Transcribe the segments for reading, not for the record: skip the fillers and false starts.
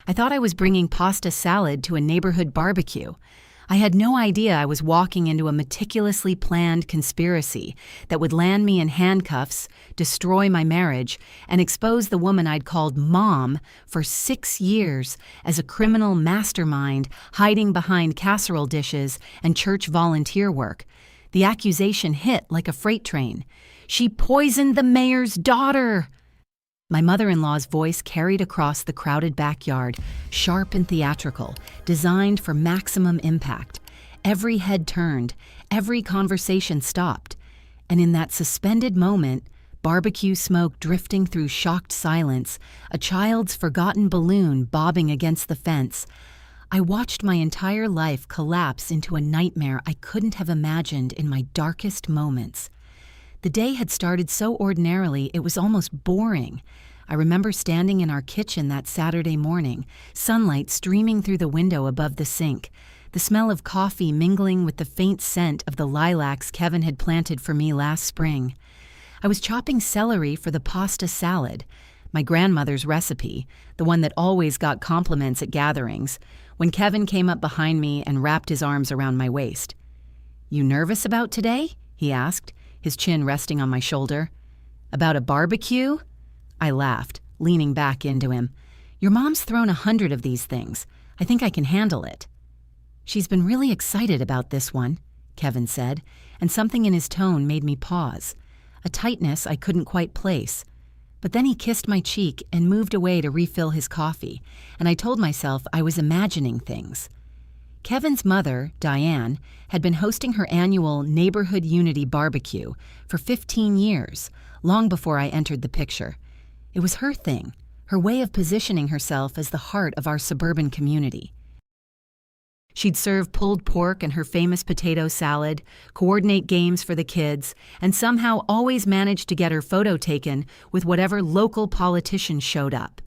I thought I was bringing pasta salad to a neighborhood barbecue. I had no idea I was walking into a meticulously planned conspiracy that would land me in handcuffs, destroy my marriage, and expose the woman I'd called Mom for 6 years as a criminal mastermind hiding behind casserole dishes and church volunteer work. The accusation hit like a freight train. She poisoned the mayor's daughter! My mother-in-law's voice carried across the crowded backyard, sharp and theatrical, designed for maximum impact. Every head turned, every conversation stopped, and in that suspended moment, barbecue smoke drifting through shocked silence, a child's forgotten balloon bobbing against the fence, I watched my entire life collapse into a nightmare I couldn't have imagined in my darkest moments. The day had started so ordinarily it was almost boring. I remember standing in our kitchen that Saturday morning, sunlight streaming through the window above the sink, the smell of coffee mingling with the faint scent of the lilacs Kevin had planted for me last spring. I was chopping celery for the pasta salad, my grandmother's recipe, the one that always got compliments at gatherings, when Kevin came up behind me and wrapped his arms around my waist. "You nervous about today?" he asked, his chin resting on my shoulder. "About a barbecue?" I laughed, leaning back into him. "Your mom's thrown 100 of these things. I think I can handle it." "She's been really excited about this one," Kevin said, and something in his tone made me pause, a tightness I couldn't quite place. But then he kissed my cheek and moved away to refill his coffee, and I told myself I was imagining things. Kevin's mother, Diane, had been hosting her annual Neighborhood Unity barbecue for 15 years, long before I entered the picture. It was her thing, her way of positioning herself as the heart of our suburban community. She'd serve pulled pork and her famous potato salad, coordinate games for the kids, and somehow always manage to get her photo taken with whatever local politician showed up.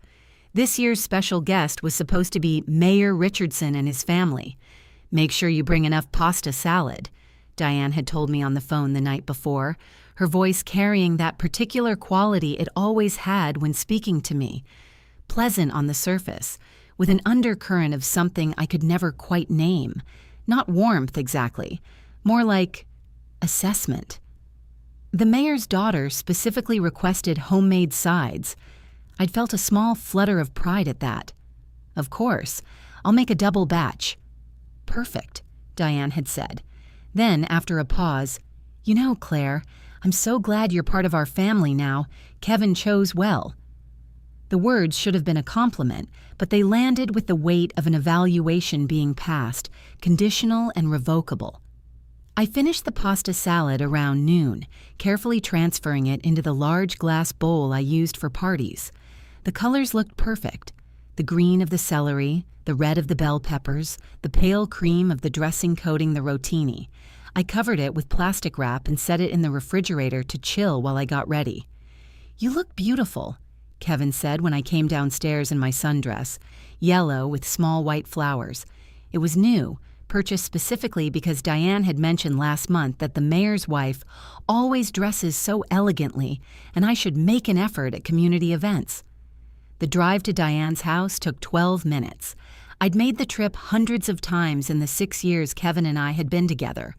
This year's special guest was supposed to be Mayor Richardson and his family. "Make sure you bring enough pasta salad," Diane had told me on the phone the night before, her voice carrying that particular quality it always had when speaking to me. Pleasant on the surface, with an undercurrent of something I could never quite name. Not warmth exactly, more like assessment. The mayor's daughter specifically requested homemade sides. I'd felt a small flutter of pride at that. "Of course, I'll make a double batch." "Perfect," Diane had said. Then, after a pause, "You know, Claire, I'm so glad you're part of our family now. Kevin chose well." The words should have been a compliment, but they landed with the weight of an evaluation being passed, conditional and revocable. I finished the pasta salad around noon, carefully transferring it into the large glass bowl I used for parties. The colors looked perfect. The green of the celery, the red of the bell peppers, the pale cream of the dressing coating the rotini. I covered it with plastic wrap and set it in the refrigerator to chill while I got ready. "You look beautiful," Kevin said when I came downstairs in my sundress, yellow with small white flowers. It was new, purchased specifically because Diane had mentioned last month that the mayor's wife always dresses so elegantly and I should make an effort at community events. The drive to Diane's house took 12 minutes. I'd made the trip hundreds of times in the 6 years Kevin and I had been together.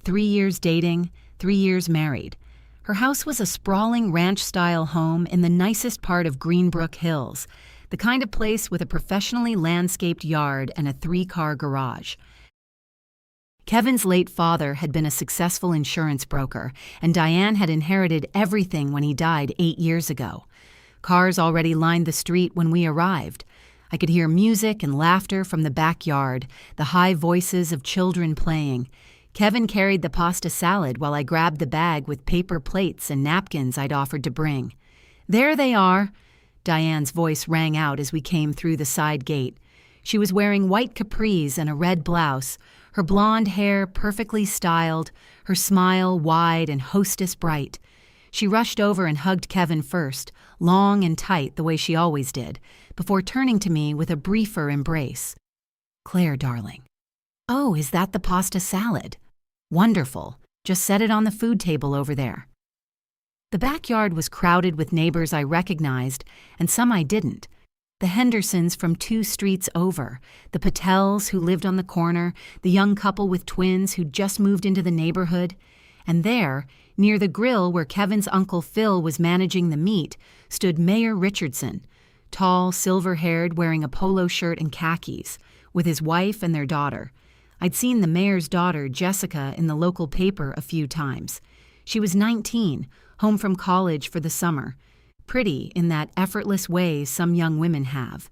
3 years dating, 3 years married. Her house was a sprawling ranch-style home in the nicest part of Greenbrook Hills, the kind of place with a professionally landscaped yard and a 3-car garage. Kevin's late father had been a successful insurance broker, and Diane had inherited everything when he died 8 years ago. Cars already lined the street when we arrived. I could hear music and laughter from the backyard, the high voices of children playing. Kevin carried the pasta salad while I grabbed the bag with paper plates and napkins I'd offered to bring. "There they are," Diane's voice rang out as we came through the side gate. She was wearing white capris and a red blouse, her blonde hair perfectly styled, her smile wide and hostess bright. She rushed over and hugged Kevin first, long and tight the way she always did, before turning to me with a briefer embrace. "Claire, darling." "Oh, is that the pasta salad?" "Wonderful. Just set it on the food table over there." The backyard was crowded with neighbors I recognized and some I didn't. The Hendersons from 2 streets over, the Patels who lived on the corner, the young couple with twins who'd just moved into the neighborhood. And there, near the grill where Kevin's Uncle Phil was managing the meat, stood Mayor Richardson, tall, silver-haired, wearing a polo shirt and khakis, with his wife and their daughter. I'd seen the mayor's daughter, Jessica, in the local paper a few times. She was 19, home from college for the summer, pretty in that effortless way some young women have.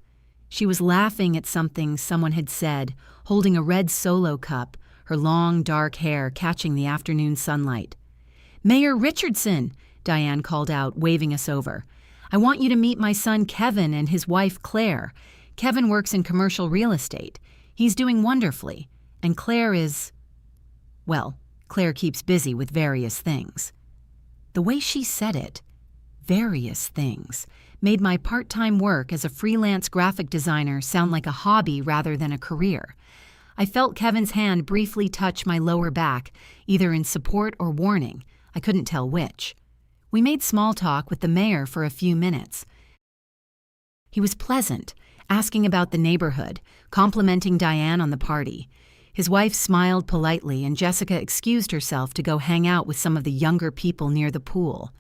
She was laughing at something someone had said, holding a red Solo cup, her long, dark hair catching the afternoon sunlight. "Mayor Richardson," Diane called out, waving us over. "I want you to meet my son Kevin and his wife Claire. Kevin works in commercial real estate. He's doing wonderfully. And Claire is... well, Claire keeps busy with various things." The way she said it, various things, made my part-time work as a freelance graphic designer sound like a hobby rather than a career. I felt Kevin's hand briefly touch my lower back, either in support or warning. I couldn't tell which. We made small talk with the mayor for a few minutes. He was pleasant, asking about the neighborhood, complimenting Diane on the party. His wife smiled politely, and Jessica excused herself to go hang out with some of the younger people near the pool.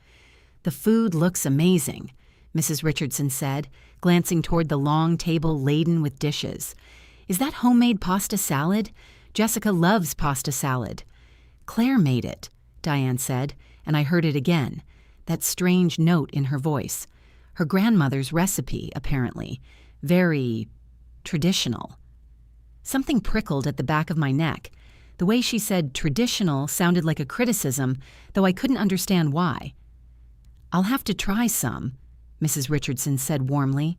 "The food looks amazing," Mrs. Richardson said, glancing toward the long table laden with dishes. "Is that homemade pasta salad? Jessica loves pasta salad." "Claire made it," Diane said, and I heard it again, that strange note in her voice. Her grandmother's recipe, apparently. Very traditional. Something prickled at the back of my neck. The way she said traditional sounded like a criticism, though I couldn't understand why. "I'll have to try some," Mrs. Richardson said warmly.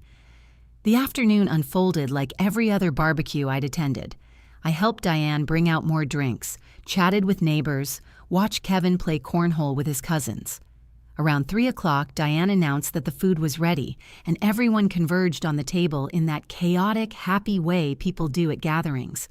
The afternoon unfolded like every other barbecue I'd attended. I helped Diane bring out more drinks, chatted with neighbors, watched Kevin play cornhole with his cousins. Around 3 o'clock, Diane announced that the food was ready, and everyone converged on the table in that chaotic, happy way people do at gatherings.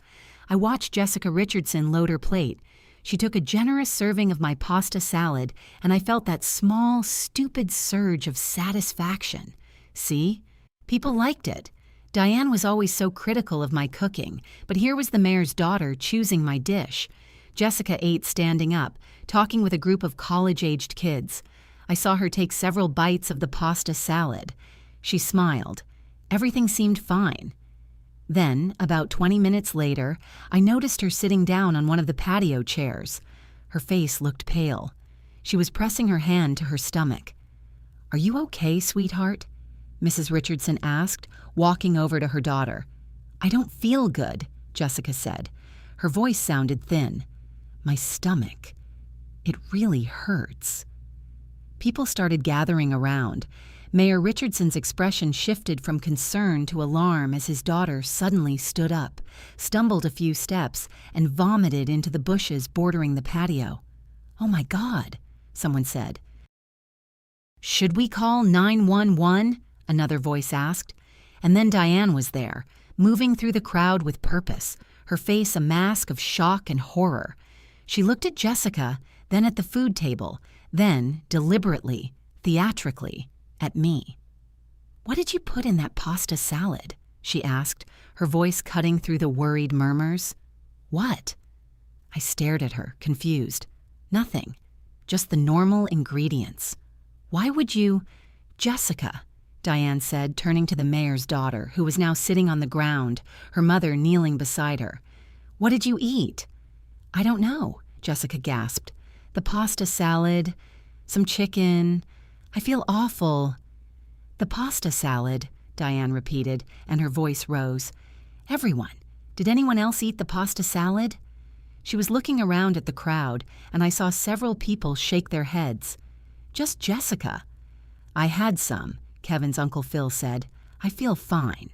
I watched Jessica Richardson load her plate. She took a generous serving of my pasta salad, and I felt that small, stupid surge of satisfaction. See? People liked it. Diane was always so critical of my cooking, but here was the mayor's daughter choosing my dish. Jessica ate standing up, talking with a group of college-aged kids. I saw her take several bites of the pasta salad. She smiled. Everything seemed fine. Then, about 20 minutes later, I noticed her sitting down on one of the patio chairs. Her face looked pale. She was pressing her hand to her stomach. "Are you okay, sweetheart?" Mrs. Richardson asked, walking over to her daughter. "I don't feel good," Jessica said. Her voice sounded thin. "My stomach. It really hurts." People started gathering around. Mayor Richardson's expression shifted from concern to alarm as his daughter suddenly stood up, stumbled a few steps, and vomited into the bushes bordering the patio. "Oh my God," someone said. "Should we call 911?" another voice asked. And then Diane was there, moving through the crowd with purpose, her face a mask of shock and horror. She looked at Jessica, then at the food table, then, deliberately, theatrically, at me. "What did you put in that pasta salad?" she asked, her voice cutting through the worried murmurs. "What?" I stared at her, confused. "Nothing. Just the normal ingredients. Why would you—" "Jessica," Diane said, turning to the mayor's daughter, who was now sitting on the ground, her mother kneeling beside her. "What did you eat?" "I don't know," Jessica gasped. "The pasta salad, some chicken. I feel awful." "The pasta salad," Diane repeated, and her voice rose. "Everyone. Did anyone else eat the pasta salad?" She was looking around at the crowd, and I saw several people shake their heads. "Just Jessica." "I had some," Kevin's Uncle Phil said. "I feel fine."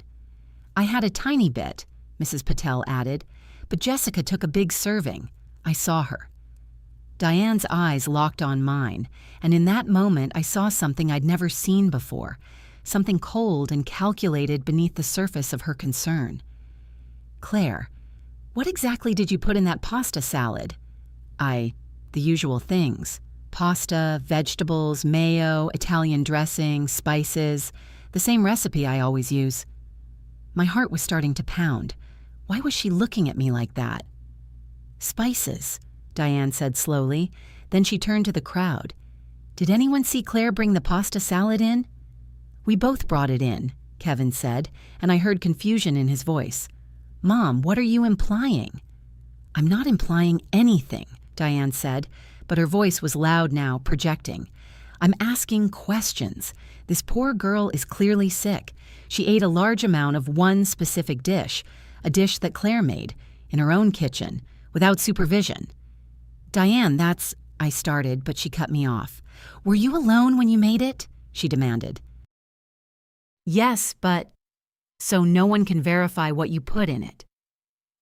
"I had a tiny bit," Mrs. Patel added, "but Jessica took a big serving. I saw her." Diane's eyes locked on mine, and in that moment I saw something I'd never seen before, something cold and calculated beneath the surface of her concern. "Claire, what exactly did you put in that pasta salad?" The usual things. Pasta, vegetables, mayo, Italian dressing, spices. The same recipe I always use. My heart was starting to pound. Why was she looking at me like that? Spices, Diane said slowly. Then she turned to the crowd. Did anyone see Claire bring the pasta salad in? We both brought it in, Kevin said, and I heard confusion in his voice. Mom, what are you implying? I'm not implying anything, Diane said, but her voice was loud now, projecting. I'm asking questions. This poor girl is clearly sick. She ate a large amount of one specific dish, a dish that Claire made, in her own kitchen, without supervision. Diane, that's... I started, but she cut me off. Were you alone when you made it? She demanded. Yes, but... So no one can verify what you put in it.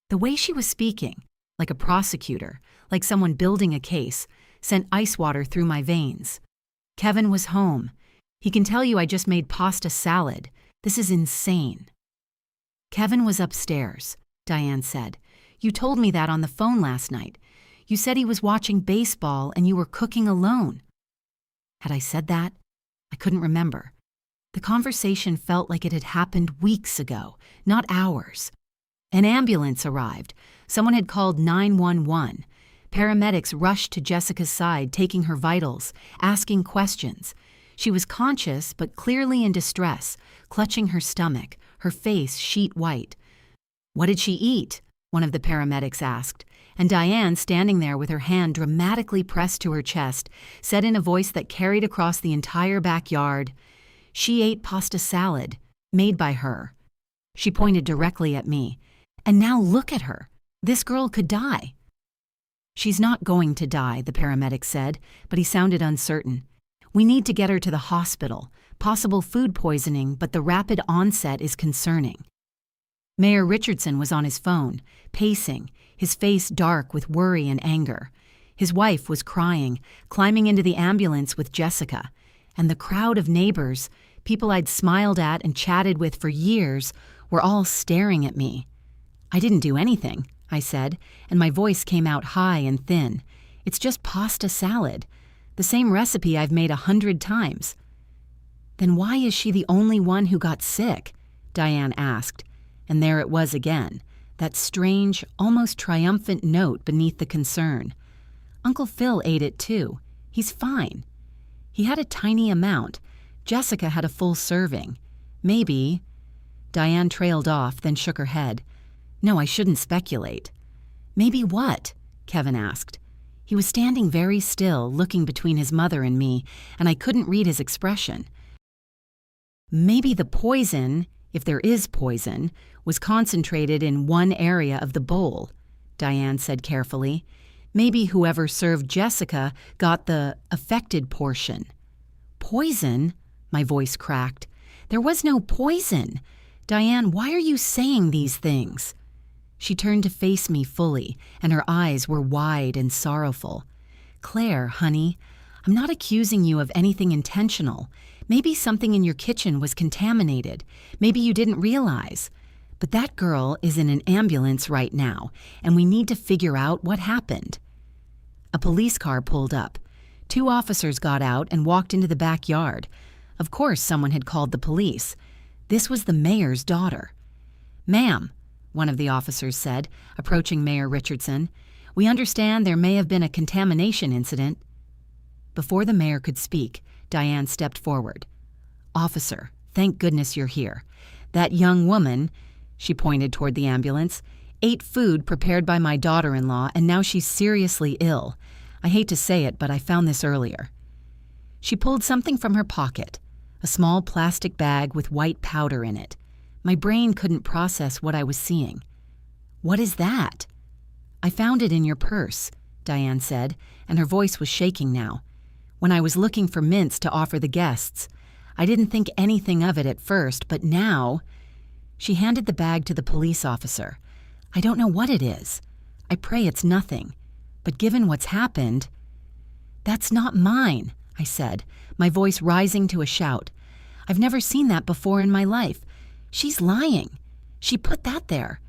The way she was speaking, like a prosecutor, like someone building a case, sent ice water through my veins. Kevin was home. He can tell you I just made pasta salad. This is insane. Kevin was upstairs, Diane said. You told me that on the phone last night. You said he was watching baseball and you were cooking alone. Had I said that? I couldn't remember. The conversation felt like it had happened weeks ago, not hours. An ambulance arrived. Someone had called 911. Paramedics rushed to Jessica's side, taking her vitals, asking questions. She was conscious but clearly in distress, clutching her stomach, her face sheet white. What did she eat? One of the paramedics asked. And Diane, standing there with her hand dramatically pressed to her chest, said in a voice that carried across the entire backyard, She ate pasta salad, made by her. She pointed directly at me. And now look at her. This girl could die. She's not going to die, the paramedic said, but he sounded uncertain. We need to get her to the hospital. Possible food poisoning, but the rapid onset is concerning. Mayor Richardson was on his phone, pacing, his face dark with worry and anger. His wife was crying, climbing into the ambulance with Jessica. And the crowd of neighbors, people I'd smiled at and chatted with for years, were all staring at me. I didn't do anything, I said, and my voice came out high and thin. It's just pasta salad. The same recipe I've made 100 times. Then why is she the only one who got sick? Diane asked. And there it was again, that strange, almost triumphant note beneath the concern. Uncle Phil ate it too. He's fine. He had a tiny amount. Jessica had a full serving. Maybe... Diane trailed off, then shook her head. No, I shouldn't speculate. Maybe what? Kevin asked. He was standing very still, looking between his mother and me, and I couldn't read his expression. Maybe the poison, if there is poison, was concentrated in one area of the bowl, Diane said carefully. Maybe whoever served Jessica got the affected portion. Poison? My voice cracked. There was no poison. Diane, why are you saying these things? She turned to face me fully, and her eyes were wide and sorrowful. Claire, honey, I'm not accusing you of anything intentional. Maybe something in your kitchen was contaminated. Maybe you didn't realize. But that girl is in an ambulance right now, and we need to figure out what happened. A police car pulled up. 2 officers got out and walked into the backyard. Of course, someone had called the police. This was the mayor's daughter. Ma'am, one of the officers said, approaching Mayor Richardson, we understand there may have been a contamination incident. Before the mayor could speak, Diane stepped forward. Officer, thank goodness you're here. That young woman, she pointed toward the ambulance, ate food prepared by my daughter-in-law, and now she's seriously ill. I hate to say it, but I found this earlier. She pulled something from her pocket, a small plastic bag with white powder in it. My brain couldn't process what I was seeing. What is that? I found it in your purse, Diane said, and her voice was shaking now. When I was looking for mints to offer the guests, I didn't think anything of it at first, but now... She handed the bag to the police officer. I don't know what it is. I pray it's nothing. But given what's happened... That's not mine, I said, my voice rising to a shout. I've never seen that before in my life. She's lying. She put that there.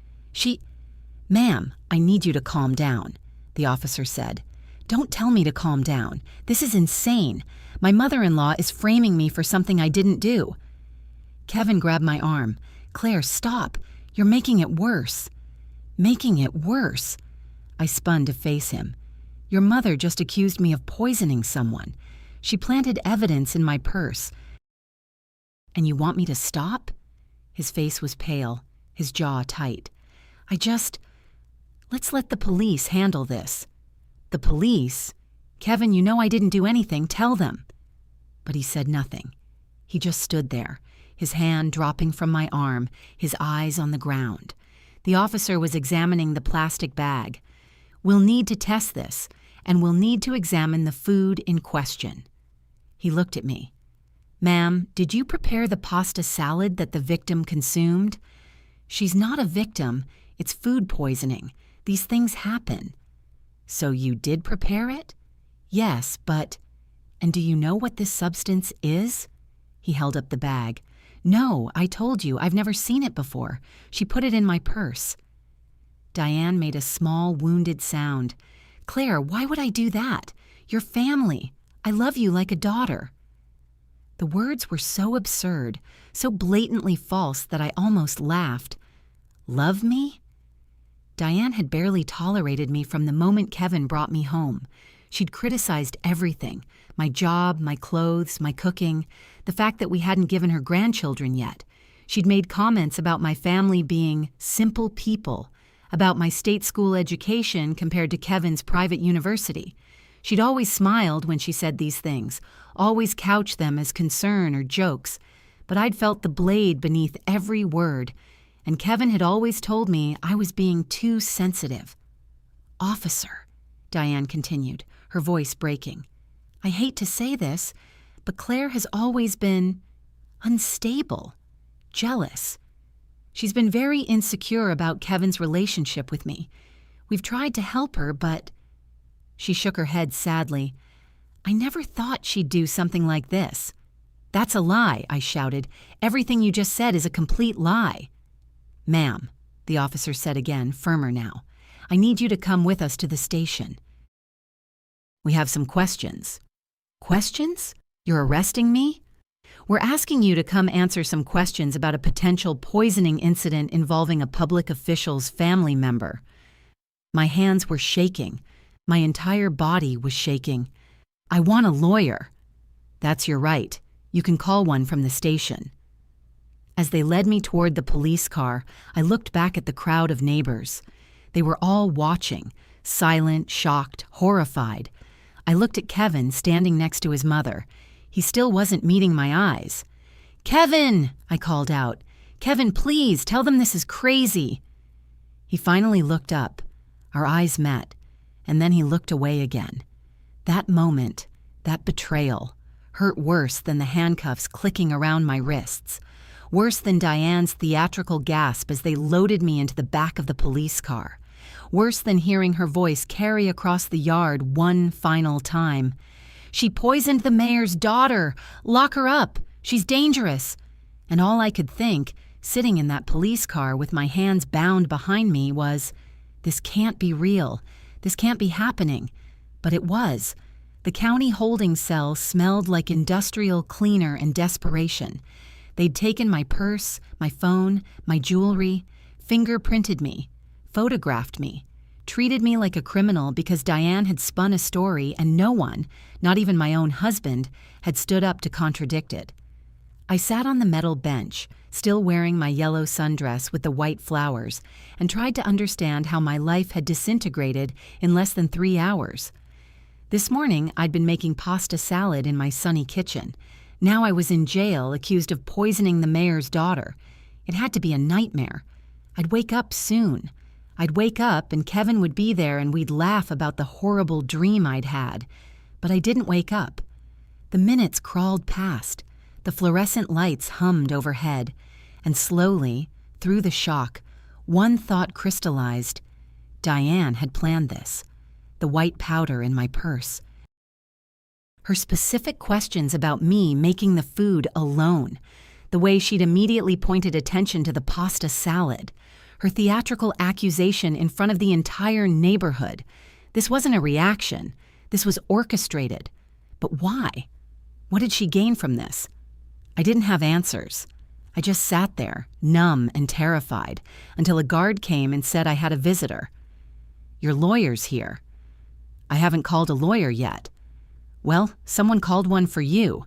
Ma'am, I need you to calm down, the officer said. Don't tell me to calm down. This is insane. My mother-in-law is framing me for something I didn't do. Kevin grabbed my arm. "Claire, stop. You're making it worse." "Making it worse?" I spun to face him. "Your mother just accused me of poisoning someone. She planted evidence in my purse. And you want me to stop?" His face was pale, his jaw tight. Let's let the police handle this." "The police? Kevin, you know I didn't do anything. Tell them." But he said nothing. He just stood there, his hand dropping from my arm, his eyes on the ground. The officer was examining the plastic bag. "We'll need to test this, and we'll need to examine the food in question." He looked at me. "Ma'am, did you prepare the pasta salad that the victim consumed?" "She's not a victim. It's food poisoning. These things happen." "So you did prepare it?" "Yes, but—" "And do you know what this substance is?" He held up the bag. "No, I told you, I've never seen it before. She put it in my purse." Diane made a small, wounded sound. "Claire, why would I do that? Your family. I love you like a daughter." The words were so absurd, so blatantly false that I almost laughed. Love me? Diane had barely tolerated me from the moment Kevin brought me home. She'd criticized everything: my job, my clothes, my cooking, the fact that we hadn't given her grandchildren yet. She'd made comments about my family being simple people, about my state school education compared to Kevin's private university. She'd always smiled when she said these things, always couched them as concern or jokes, but I'd felt the blade beneath every word, and Kevin had always told me I was being too sensitive. "Officer," Diane continued, her voice breaking, "I hate to say this, but Claire has always been unstable, jealous. She's been very insecure about Kevin's relationship with me. We've tried to help her, but—" She shook her head sadly. "I never thought she'd do something like this." "That's a lie," I shouted. "Everything you just said is a complete lie." "Ma'am," the officer said again, firmer now, "I need you to come with us to the station. We have some questions." "Questions? You're arresting me?" "We're asking you to come answer some questions about a potential poisoning incident involving a public official's family member." My hands were shaking. My entire body was shaking. "I want a lawyer." "That's your right. You can call one from the station." As they led me toward the police car, I looked back at the crowd of neighbors. They were all watching, silent, shocked, horrified. I looked at Kevin standing next to his mother. He still wasn't meeting my eyes. "Kevin!" I called out. "Kevin, please, tell them this is crazy." He finally looked up. Our eyes met, and then he looked away again. That moment, that betrayal, hurt worse than the handcuffs clicking around my wrists, worse than Diane's theatrical gasp as they loaded me into the back of the police car, worse than hearing her voice carry across the yard one final time. "She poisoned the mayor's daughter! Lock her up! She's dangerous!" And all I could think, sitting in that police car with my hands bound behind me, was, this can't be real. This can't be happening. But it was. The county holding cell smelled like industrial cleaner and desperation. They'd taken my purse, my phone, my jewelry, fingerprinted me, photographed me, treated me like a criminal because Diane had spun a story and no one, not even my own husband, had stood up to contradict it. I sat on the metal bench, still wearing my yellow sundress with the white flowers, and tried to understand how my life had disintegrated in less than 3 hours. This morning, I'd been making pasta salad in my sunny kitchen. Now I was in jail, accused of poisoning the mayor's daughter. It had to be a nightmare. I'd wake up soon. I'd wake up and Kevin would be there and we'd laugh about the horrible dream I'd had. But I didn't wake up. The minutes crawled past. The fluorescent lights hummed overhead. And slowly, through the shock, one thought crystallized. Diane had planned this. The white powder in my purse. Her specific questions about me making the food alone. The way she'd immediately pointed attention to the pasta salad. Her theatrical accusation in front of the entire neighborhood. This wasn't a reaction. This was orchestrated. But why? What did she gain from this? I didn't have answers. I just sat there, numb and terrified, until a guard came and said I had a visitor. Your lawyer's here. I haven't called a lawyer yet. Well, someone called one for you.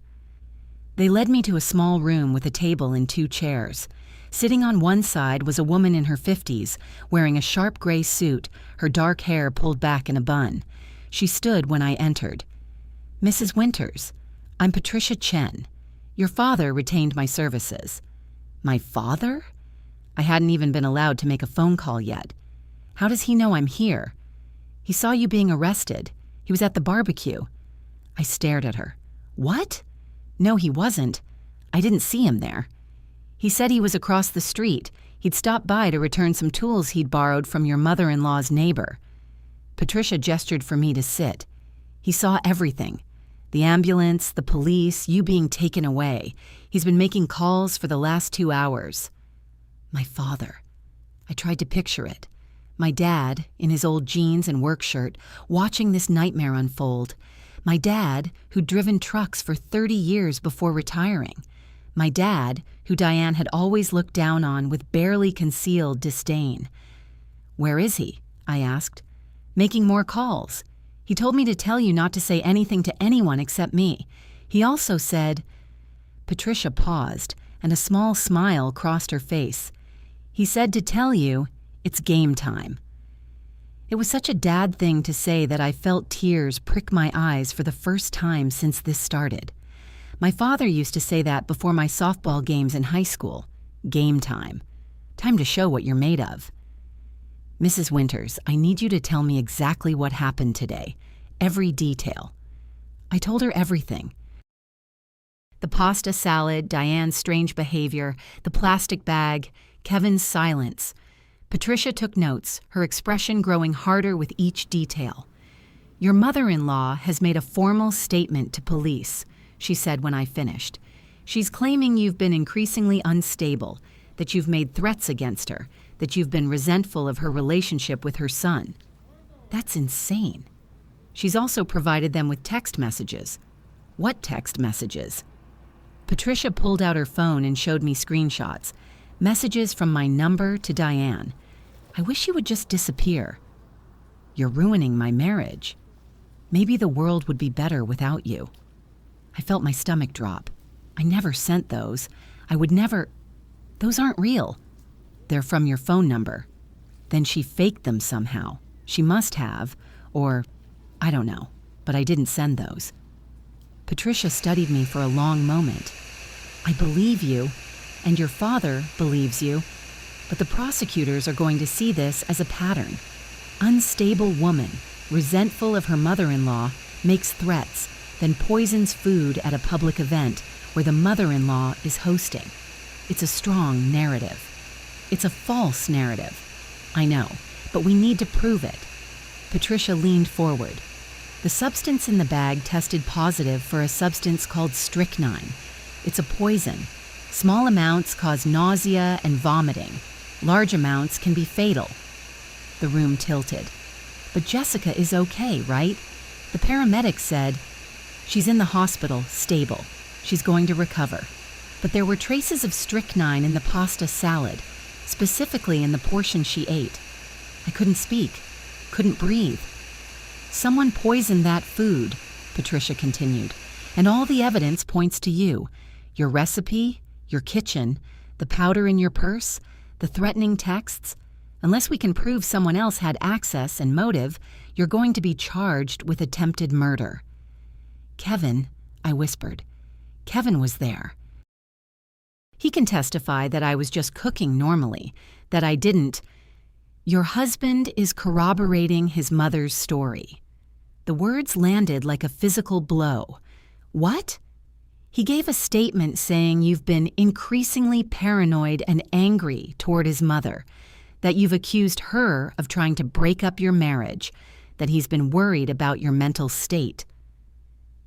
They led me to a small room with a table and 2 chairs. Sitting on one side was a woman in her 50s, wearing a sharp gray suit, her dark hair pulled back in a bun. She stood when I entered. Mrs. Winters, I'm Patricia Chen. Your father retained my services. My father? I hadn't even been allowed to make a phone call yet. How does he know I'm here? He saw you being arrested. He was at the barbecue. I stared at her. What? No, he wasn't. I didn't see him there. He said he was across the street. He'd stopped by to return some tools he'd borrowed from your mother-in-law's neighbor. Patricia gestured for me to sit. He saw everything. The ambulance, the police, you being taken away. He's been making calls for the last 2 hours. My father. I tried to picture it. My dad, in his old jeans and work shirt, watching this nightmare unfold. My dad, who'd driven trucks for 30 years before retiring. My dad, who Diane had always looked down on with barely concealed disdain. Where is he? I asked. Making more calls. He told me to tell you not to say anything to anyone except me. He also said... Patricia paused, and a small smile crossed her face. He said to tell you, it's game time. It was such a dad thing to say that I felt tears prick my eyes for the first time since this started. My father used to say that before my softball games in high school. Game time. Time to show what you're made of. Mrs. Winters, I need you to tell me exactly what happened today. Every detail. I told her everything. The pasta salad, Diane's strange behavior, the plastic bag, Kevin's silence. Patricia took notes, her expression growing harder with each detail. Your mother-in-law has made a formal statement to police, she said when I finished. She's claiming you've been increasingly unstable, that you've made threats against her, that you've been resentful of her relationship with her son. That's insane. She's also provided them with text messages. What text messages? Patricia pulled out her phone and showed me screenshots. Messages from my number to Diane. I wish you would just disappear. You're ruining my marriage. Maybe the world would be better without you. I felt my stomach drop. I never sent those. I would never... Those aren't real. They're from your phone number. Then she faked them somehow. She must have, or I don't know, but I didn't send those. Patricia studied me for a long moment. I believe you, and your father believes you, but the prosecutors are going to see this as a pattern. Unstable woman, resentful of her mother-in-law, makes threats, then poisons food at a public event where the mother-in-law is hosting. It's a strong narrative. It's a false narrative. I know, but we need to prove it. Patricia leaned forward. The substance in the bag tested positive for a substance called strychnine. It's a poison. Small amounts cause nausea and vomiting. Large amounts can be fatal. The room tilted. But Jessica is okay, right? The paramedic said, she's in the hospital, stable. She's going to recover. But there were traces of strychnine in the pasta salad, specifically in the portion she ate. I couldn't speak, couldn't breathe. Someone poisoned that food, Patricia continued, and all the evidence points to you. Your recipe, your kitchen, the powder in your purse, the threatening texts. Unless we can prove someone else had access and motive, you're going to be charged with attempted murder. Kevin, I whispered. Kevin was there. He can testify that I was just cooking normally, that I didn't. Your husband is corroborating his mother's story. The words landed like a physical blow. What? He gave a statement saying you've been increasingly paranoid and angry toward his mother, that you've accused her of trying to break up your marriage, that he's been worried about your mental state.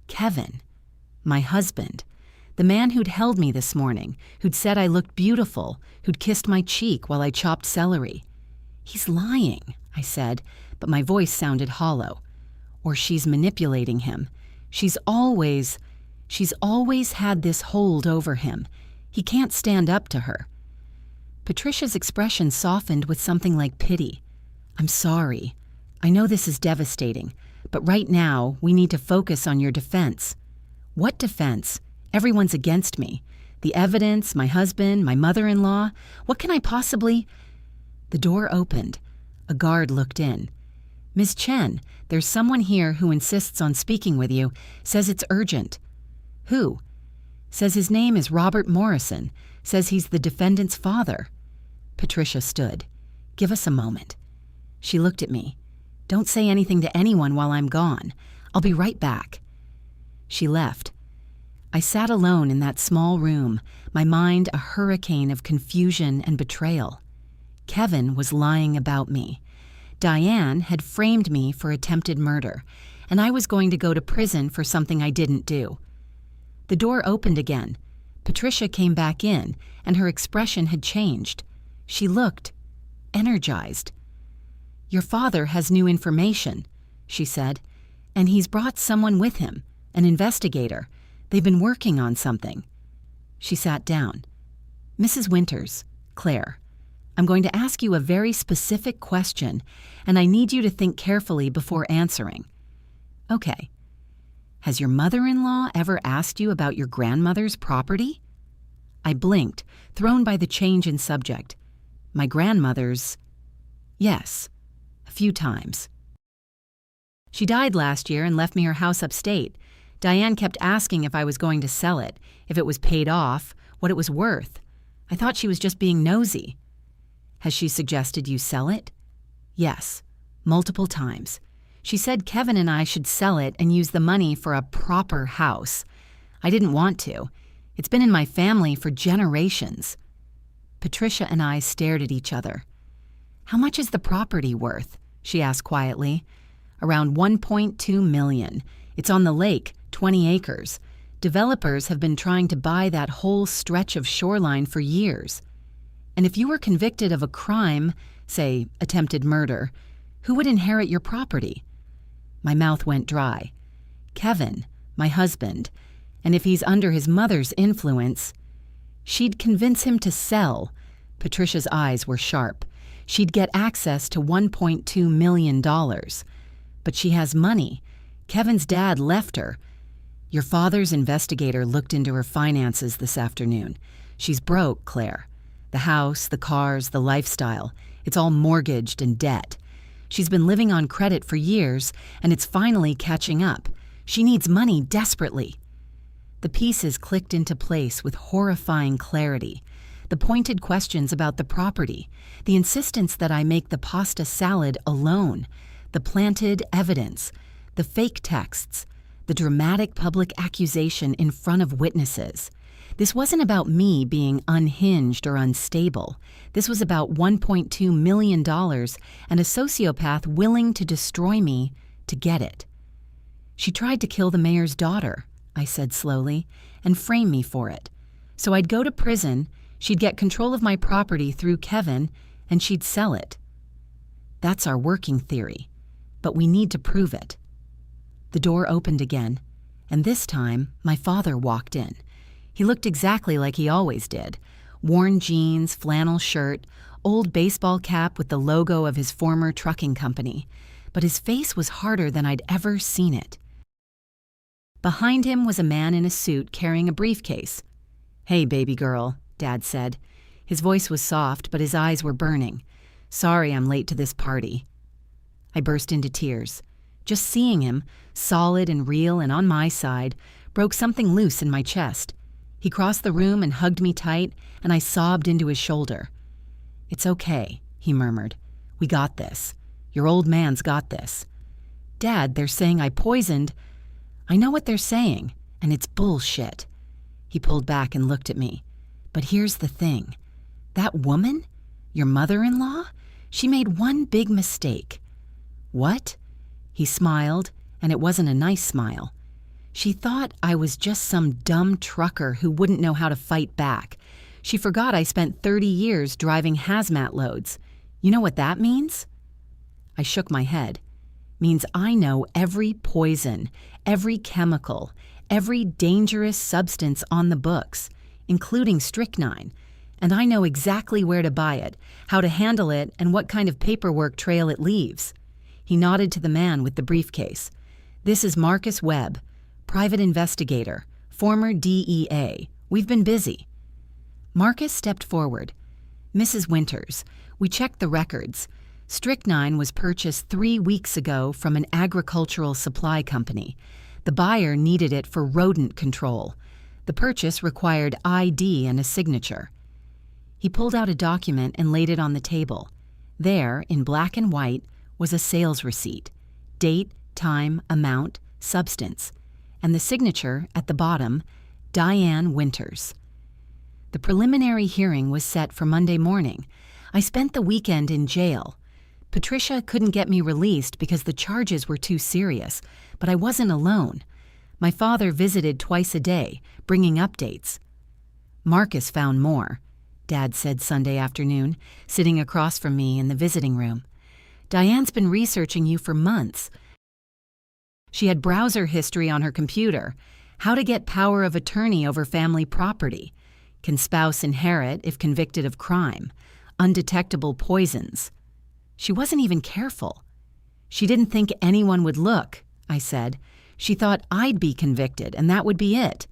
Kevin, my husband, the man who'd held me this morning, who'd said I looked beautiful, who'd kissed my cheek while I chopped celery. He's lying, I said, but my voice sounded hollow. Or she's manipulating him. She's always had this hold over him. He can't stand up to her. Patricia's expression softened with something like pity. I'm sorry. I know this is devastating, but right now we need to focus on your defense. What defense? Everyone's against me. The evidence, my husband, my mother-in-law. What can I possibly... The door opened. A guard looked in. Ms. Chen, there's someone here who insists on speaking with you, says it's urgent. Who? Says his name is Robert Morrison, says he's the defendant's father. Patricia stood. Give us a moment. She looked at me. Don't say anything to anyone while I'm gone. I'll be right back. She left. I sat alone in that small room, my mind a hurricane of confusion and betrayal. Kevin was lying about me. Diane had framed me for attempted murder, and I was going to go to prison for something I didn't do. The door opened again. Patricia came back in, and her expression had changed. She looked energized. Your father has new information, she said, and he's brought someone with him, an investigator. They've been working on something. She sat down. Mrs. Winters, Claire, I'm going to ask you a very specific question, and I need you to think carefully before answering. Okay. Has your mother-in-law ever asked you about your grandmother's property? I blinked, thrown by the change in subject. My grandmother's... Yes, a few times. She died last year and left me her house upstate. Diane kept asking if I was going to sell it, if it was paid off, what it was worth. I thought she was just being nosy. Has she suggested you sell it? Yes, multiple times. She said Kevin and I should sell it and use the money for a proper house. I didn't want to. It's been in my family for generations. Patricia and I stared at each other. How much is the property worth? She asked quietly. Around $1.2 million. It's on the lake, 20 acres. Developers have been trying to buy that whole stretch of shoreline for years. And if you were convicted of a crime, say attempted murder, who would inherit your property? My mouth went dry. Kevin, my husband, and if he's under his mother's influence, she'd convince him to sell. Patricia's eyes were sharp. She'd get access to $1.2 million. But she has money. Kevin's dad left her. Your father's investigator looked into her finances this afternoon. She's broke, Claire. The house, the cars, the lifestyle, it's all mortgaged and debt. She's been living on credit for years, and it's finally catching up. She needs money desperately. The pieces clicked into place with horrifying clarity. The pointed questions about the property, the insistence that I make the pasta salad alone, the planted evidence, the fake texts, the dramatic public accusation in front of witnesses. This wasn't about me being unhinged or unstable. This was about $1.2 million and a sociopath willing to destroy me to get it. She tried to kill the mayor's daughter, I said slowly, and frame me for it. So I'd go to prison, she'd get control of my property through Kevin, and she'd sell it. That's our working theory, but we need to prove it. The door opened again, and this time my father walked in. He looked exactly like he always did. Worn jeans, flannel shirt, old baseball cap with the logo of his former trucking company. But his face was harder than I'd ever seen it. Behind him was a man in a suit carrying a briefcase. Hey, baby girl, Dad said. His voice was soft, but his eyes were burning. Sorry I'm late to this party. I burst into tears. Just seeing him, solid and real and on my side, broke something loose in my chest. He crossed the room and hugged me tight, and I sobbed into his shoulder. It's okay, he murmured. We got this. Your old man's got this. Dad, they're saying I poisoned. I know what they're saying, and it's bullshit. He pulled back and looked at me. But here's the thing. That woman, your mother-in-law, she made one big mistake. What? He smiled, and it wasn't a nice smile. She thought I was just some dumb trucker who wouldn't know how to fight back. She forgot I spent 30 years driving hazmat loads. You know what that means? I shook my head. Means I know every poison, every chemical, every dangerous substance on the books. including strychnine, and I know exactly where to buy it, how to handle it, and what kind of paperwork trail it leaves." He nodded to the man with the briefcase. "This is Marcus Webb, private investigator, former DEA. We've been busy." Marcus stepped forward. "Mrs. Winters, we checked the records. Strychnine was purchased 3 weeks ago from an agricultural supply company. The buyer needed it for rodent control. The purchase required ID and a signature." He pulled out a document and laid it on the table. There, in black and white, was a sales receipt: date, time, amount, substance, and the signature at the bottom, Diane Winters. The preliminary hearing was set for Monday morning. I spent the weekend in jail. Patricia couldn't get me released because the charges were too serious, but I wasn't alone. My father visited twice a day, bringing updates. "Marcus found more," Dad said Sunday afternoon, sitting across from me in the visiting room. "Diane's been researching you for months. She had browser history on her computer, how to get power of attorney over family property, can spouse inherit if convicted of crime, undetectable poisons. She wasn't even careful. She didn't think anyone would look," I said. "She thought I'd be convicted, and that would be it.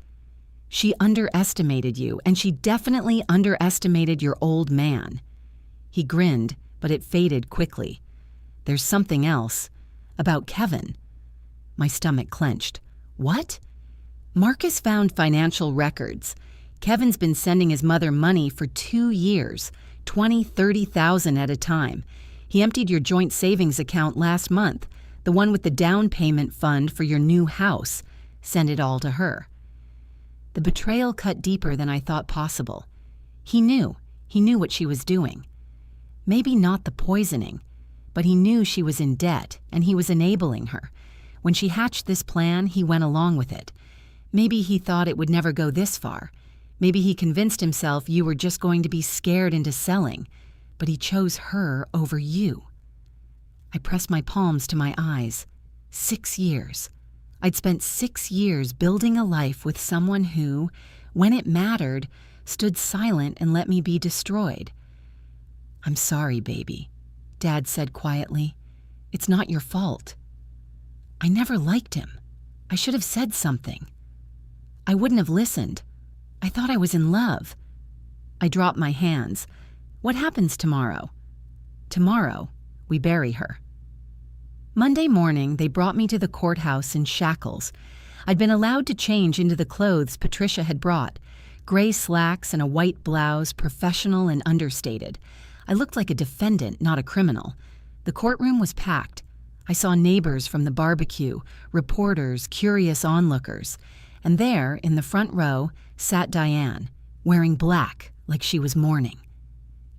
She underestimated you, and she definitely underestimated your old man." He grinned, but it faded quickly. "There's something else. About Kevin." My stomach clenched. "What?" "Marcus found financial records. Kevin's been sending his mother money for 2 years, 20, 30,000 at a time. He emptied your joint savings account last month, the one with the down payment fund for your new house. Send it all to her." The betrayal cut deeper than I thought possible. He knew what she was doing. Maybe not the poisoning, but he knew she was in debt, and he was enabling her. When she hatched this plan, he went along with it. Maybe he thought it would never go this far. Maybe he convinced himself you were just going to be scared into selling, but he chose her over you. I pressed my palms to my eyes. 6 years. I'd spent 6 years building a life with someone who, when it mattered, stood silent and let me be destroyed. "I'm sorry, baby," Dad said quietly. "It's not your fault." I never liked him. I should have said something. I wouldn't have listened. I thought I was in love. I dropped my hands. "What happens tomorrow?" "Tomorrow, we bury her." Monday morning, they brought me to the courthouse in shackles. I'd been allowed to change into the clothes Patricia had brought, gray slacks and a white blouse, professional and understated. I looked like a defendant, not a criminal. The courtroom was packed. I saw neighbors from the barbecue, reporters, curious onlookers. And there, in the front row, sat Diane, wearing black like she was mourning.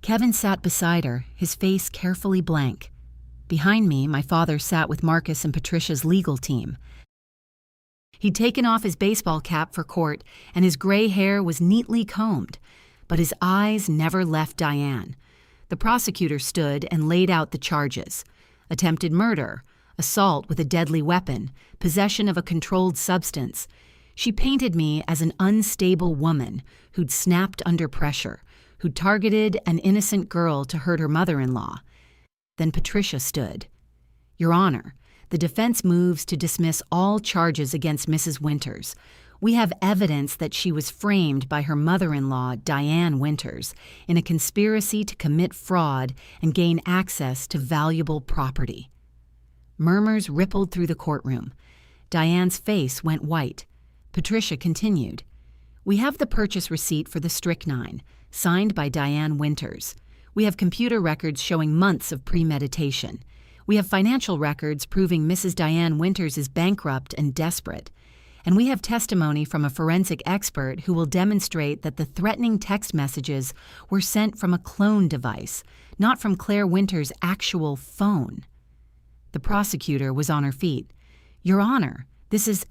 Kevin sat beside her, his face carefully blank. Behind me, my father sat with Marcus and Patricia's legal team. He'd taken off his baseball cap for court, and his gray hair was neatly combed, but his eyes never left Diane. The prosecutor stood and laid out the charges: attempted murder, assault with a deadly weapon, possession of a controlled substance. She painted me as an unstable woman who'd snapped under pressure, who targeted an innocent girl to hurt her mother-in-law. Then Patricia stood. "Your Honor, the defense moves to dismiss all charges against Mrs. Winters. We have evidence that she was framed by her mother-in-law, Diane Winters, in a conspiracy to commit fraud and gain access to valuable property." Murmurs rippled through the courtroom. Diane's face went white. Patricia continued. "We have the purchase receipt for the strychnine, signed by Diane Winters. We have computer records showing months of premeditation. We have financial records proving Mrs. Diane Winters is bankrupt and desperate. And we have testimony from a forensic expert who will demonstrate that the threatening text messages were sent from a clone device, not from Claire Winters' actual phone." The prosecutor was on her feet. "Your Honor, this is—"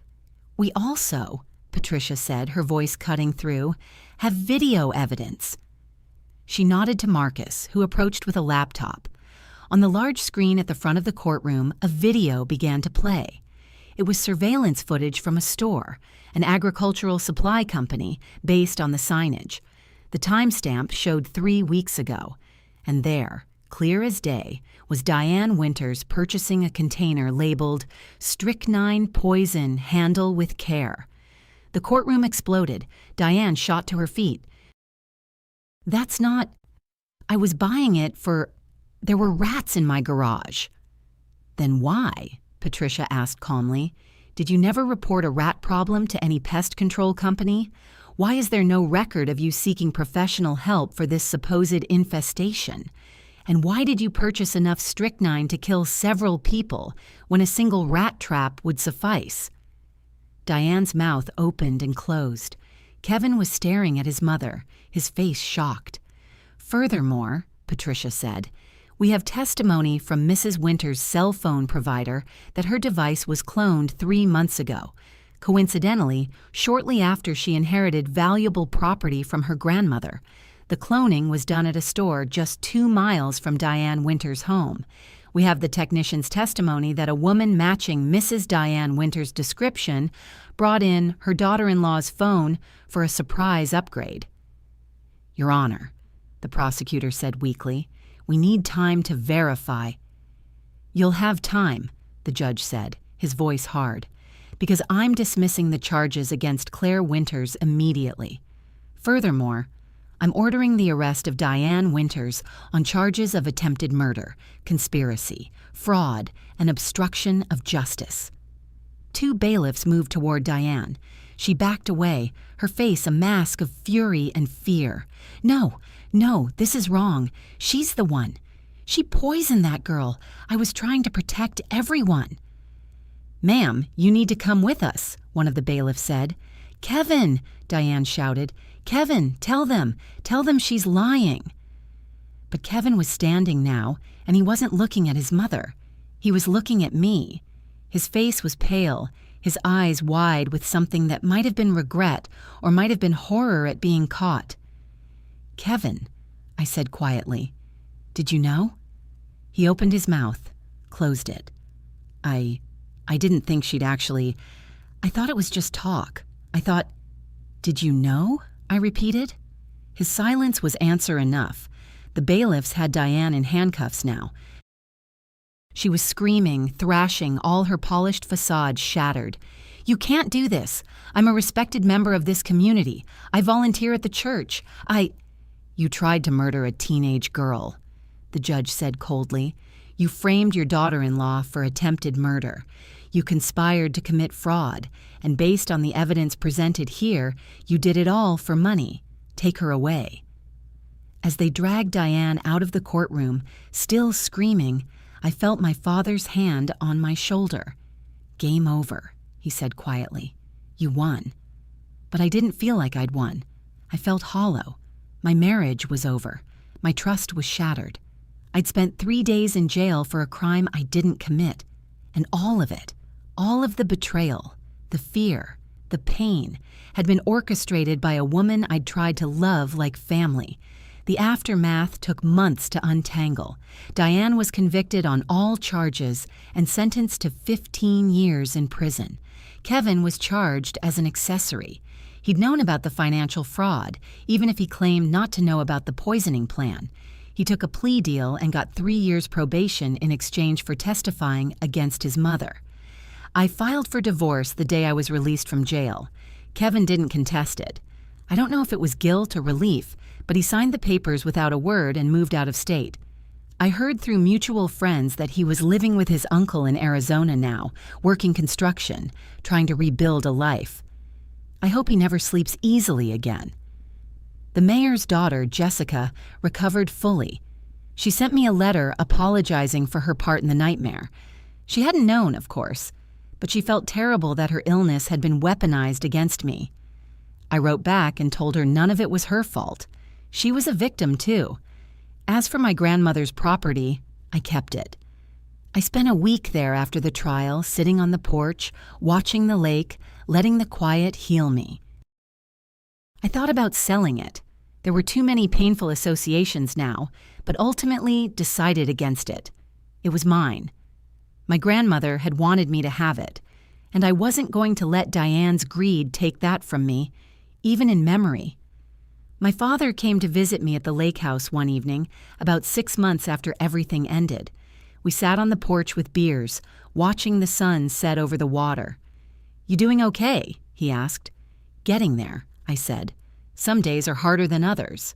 "We also," Patricia said, her voice cutting through, "have video evidence." She nodded to Marcus, who approached with a laptop. On the large screen at the front of the courtroom, a video began to play. It was surveillance footage from a store, an agricultural supply company, based on the signage. The timestamp showed 3 weeks ago, and there, clear as day, was Diane Winters purchasing a container labeled "Strychnine Poison, Handle with Care." The courtroom exploded. Diane shot to her feet. "That's not... I was buying it for... There were rats in my garage." "Then why?" Patricia asked calmly. "Did you never report a rat problem to any pest control company? Why is there no record of you seeking professional help for this supposed infestation? And why did you purchase enough strychnine to kill several people when a single rat trap would suffice?" Diane's mouth opened and closed. Kevin was staring at his mother, his face shocked. "Furthermore," Patricia said, "we have testimony from Mrs. Winters' cell phone provider that her device was cloned 3 months ago, coincidentally, shortly after she inherited valuable property from her grandmother. The cloning was done at a store just 2 miles from Diane Winters' home. We have the technician's testimony that a woman matching Mrs. Diane Winters' description brought in her daughter-in-law's phone for a surprise upgrade." "Your Honor," the prosecutor said weakly, "we need time to verify." "You'll have time," the judge said, his voice hard, "because I'm dismissing the charges against Claire Winters immediately. Furthermore, I'm ordering the arrest of Diane Winters on charges of attempted murder, conspiracy, fraud, and obstruction of justice." 2 bailiffs moved toward Diane. She backed away, her face a mask of fury and fear. No, this is wrong. She's the one. She poisoned that girl. I was trying to protect everyone." "Ma'am, you need to come with us," one of the bailiffs said. "Kevin," Diane shouted. "Kevin, tell them she's lying." But Kevin was standing now, and he wasn't looking at his mother. He was looking at me. His face was pale, his eyes wide with something that might have been regret or might have been horror at being caught. "Kevin," I said quietly, "did you know?" He opened his mouth, closed it. I didn't think she'd actually... I thought it was just talk. I thought, "Did you know?" I repeated. His silence was answer enough. The bailiffs had Diane in handcuffs now. She was screaming, thrashing, all her polished facade shattered. "You can't do this. I'm a respected member of this community. I volunteer at the church. You tried to murder a teenage girl," the judge said coldly. "You framed your daughter-in-law for attempted murder. You conspired to commit fraud, and based on the evidence presented here, you did it all for money. Take her away." As they dragged Diane out of the courtroom, still screaming, I felt my father's hand on my shoulder. "Game over," he said quietly. "You won." But I didn't feel like I'd won. I felt hollow. My marriage was over. My trust was shattered. I'd spent 3 days in jail for a crime I didn't commit. And all of it, all of the betrayal, the fear, the pain, had been orchestrated by a woman I'd tried to love like family. The aftermath took months to untangle. Diane was convicted on all charges and sentenced to 15 years in prison. Kevin was charged as an accessory. He'd known about the financial fraud, even if he claimed not to know about the poisoning plan. He took a plea deal and got 3 years probation in exchange for testifying against his mother. I filed for divorce the day I was released from jail. Kevin didn't contest it. I don't know if it was guilt or relief, but he signed the papers without a word and moved out of state. I heard through mutual friends that he was living with his uncle in Arizona now, working construction, trying to rebuild a life. I hope he never sleeps easily again. The mayor's daughter, Jessica, recovered fully. She sent me a letter apologizing for her part in the nightmare. She hadn't known, of course, but she felt terrible that her illness had been weaponized against me. I wrote back and told her none of it was her fault. She was a victim, too. As for my grandmother's property, I kept it. I spent a week there after the trial, sitting on the porch, watching the lake, letting the quiet heal me. I thought about selling it. There were too many painful associations now, but ultimately decided against it. It was mine. My grandmother had wanted me to have it. And I wasn't going to let Diane's greed take that from me, even in memory. My father came to visit me at the lake house one evening, about 6 months after everything ended. We sat on the porch with beers, watching the sun set over the water. "You doing okay?" he asked. "Getting there," I said. "Some days are harder than others."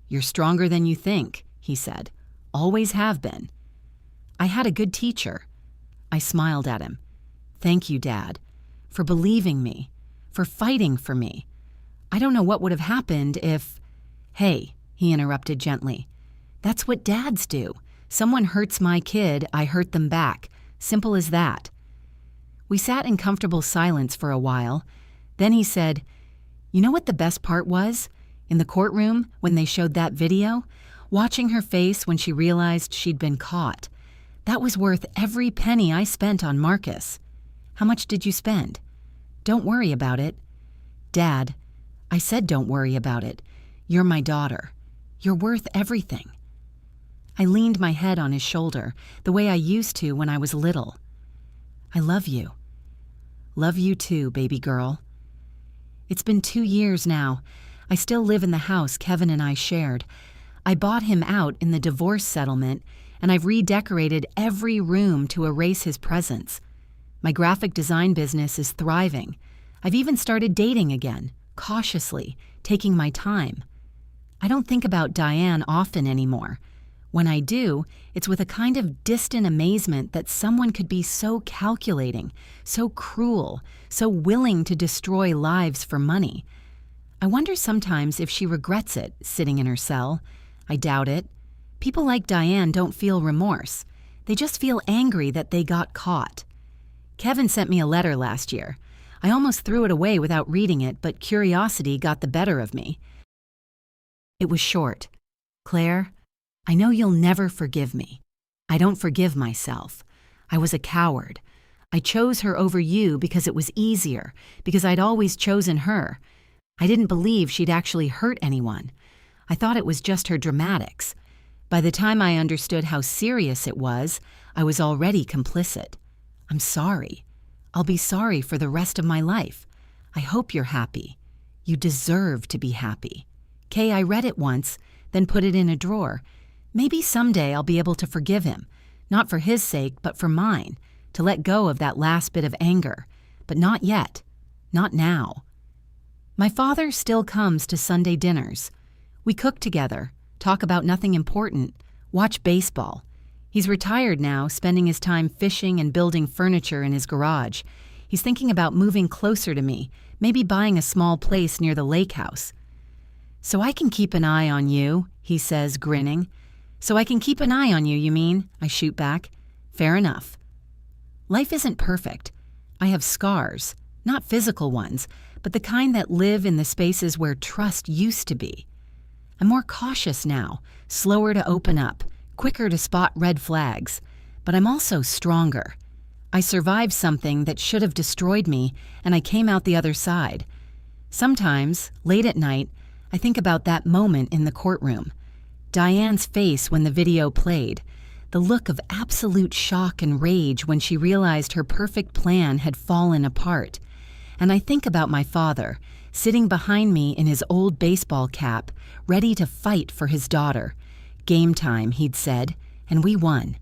"You're stronger than you think," he said. "Always have been." "I had a good teacher." I smiled at him. "Thank you, Dad, for believing me, for fighting for me. I don't know what would have happened if—" "Hey," he interrupted gently. "That's what dads do. Someone hurts my kid, I hurt them back. Simple as that." We sat in comfortable silence for a while. Then he said, "You know what the best part was? In the courtroom, when they showed that video, watching her face when she realized she'd been caught. That was worth every penny I spent on Marcus." "How much did you spend?" "Don't worry about it." "Dad," I said, "don't worry about it. You're my daughter. You're worth everything." I leaned my head on his shoulder, the way I used to when I was little. "I love you." "Love you too, baby girl." It's been 2 years now. I still live in the house Kevin and I shared. I bought him out in the divorce settlement, and I've redecorated every room to erase his presence. My graphic design business is thriving. I've even started dating again, cautiously, taking my time. I don't think about Diane often anymore. When I do, it's with a kind of distant amazement that someone could be so calculating, so cruel, so willing to destroy lives for money. I wonder sometimes if she regrets it, sitting in her cell. I doubt it. People like Diane don't feel remorse. They just feel angry that they got caught. Kevin sent me a letter last year. I almost threw it away without reading it, but curiosity got the better of me. It was short. "Claire, I know you'll never forgive me. I don't forgive myself. I was a coward. I chose her over you because it was easier, because I'd always chosen her. I didn't believe she'd actually hurt anyone. I thought it was just her dramatics. By the time I understood how serious it was, I was already complicit. I'm sorry. I'll be sorry for the rest of my life. I hope you're happy. You deserve to be happy. Kay, I read it once, then put it in a drawer. Maybe someday I'll be able to forgive him, not for his sake, but for mine, to let go of that last bit of anger. But not yet. Not now." My father still comes to Sunday dinners. We cook together, talk about nothing important, watch baseball. He's retired now, spending his time fishing and building furniture in his garage. He's thinking about moving closer to me, maybe buying a small place near the lake house. "So I can keep an eye on you," he says, grinning. "So I can keep an eye on you, you mean?" I shoot back. "Fair enough." Life isn't perfect. I have scars, not physical ones, but the kind that live in the spaces where trust used to be. I'm more cautious now, slower to open up, quicker to spot red flags, but I'm also stronger. I survived something that should have destroyed me, and I came out the other side. Sometimes, late at night, I think about that moment in the courtroom. Diane's face when the video played, the look of absolute shock and rage when she realized her perfect plan had fallen apart. And I think about my father, sitting behind me in his old baseball cap, ready to fight for his daughter. "Game time," he'd said, and we won.